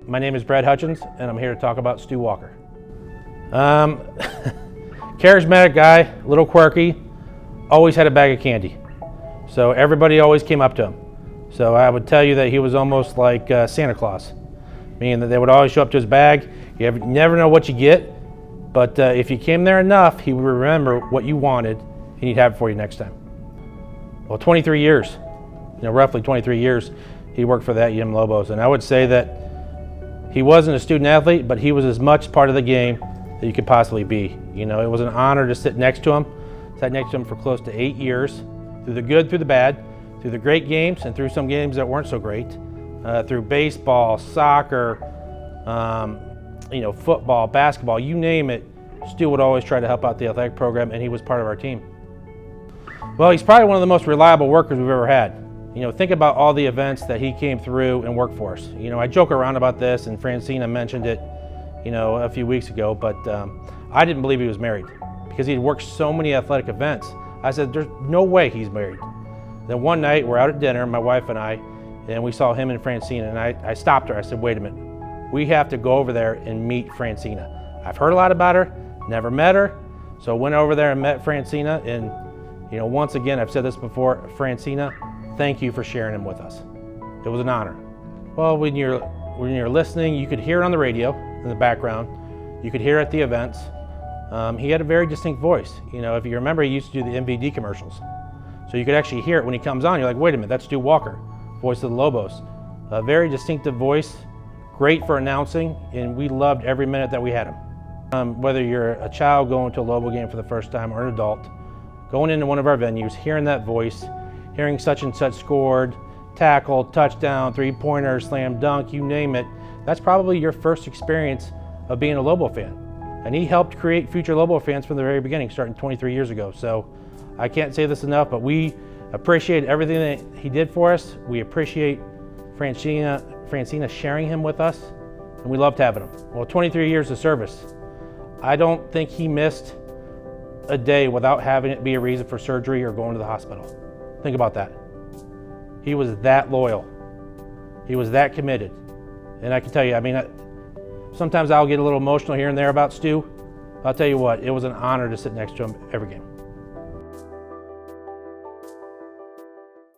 My name is Brad Hutchins, and I'm here to talk about Stu Walker. Charismatic guy, a little quirky, always had a bag of candy. So everybody always came up to him. So I would tell you that he was almost like Santa Claus, meaning that they would always show up to his bag. You never know what you get, but if you came there enough, he would remember what you wanted, and he'd have it for you next time. Well, 23 years, roughly 23 years, he worked for the UNM Lobos, and I would say that he wasn't a student athlete, but he was as much part of the game that you could possibly be. It was an honor to sit next to him. Sat next to him for close to 8 years, through the good, through the bad, through the great games, and through some games that weren't so great. Through baseball, soccer, football, basketball, you name it, Stu would always try to help out the athletic program, and he was part of our team. Well, he's probably one of the most reliable workers we've ever had. Think about all the events that he came through and worked for us. I joke around about this, and Francina mentioned it, a few weeks ago, but I didn't believe he was married because he'd worked so many athletic events. I said, there's no way he's married. Then one night, we're out at dinner, my wife and I, and we saw him and Francina, and I stopped her. I said, wait a minute, we have to go over there and meet Francina. I've heard a lot about her, never met her, so I went over there and met Francina, and once again, I've said this before, Francina, thank you for sharing him with us. It was an honor. Well, when you're listening, you could hear it on the radio in the background. You could hear it at the events. He had a very distinct voice. If you remember, he used to do the MVD commercials. So you could actually hear it when he comes on. You're like, wait a minute, that's Stu Walker, voice of the Lobos. A very distinctive voice, great for announcing, and we loved every minute that we had him. Whether you're a child going to a Lobo game for the first time or an adult, going into one of our venues, hearing that voice, hearing such and such scored, tackle, touchdown, three-pointer, slam dunk, you name it, that's probably your first experience of being a Lobo fan. And he helped create future Lobo fans from the very beginning, starting 23 years ago. So I can't say this enough, but we appreciate everything that he did for us. We appreciate Francina sharing him with us, and we loved having him. Well, 23 years of service. I don't think he missed a day without having it be a reason for surgery or going to the hospital. Think about that. He was that loyal. He was that committed. And I can tell you, sometimes I'll get a little emotional here and there about Stu. I'll tell you what, it was an honor to sit next to him every game.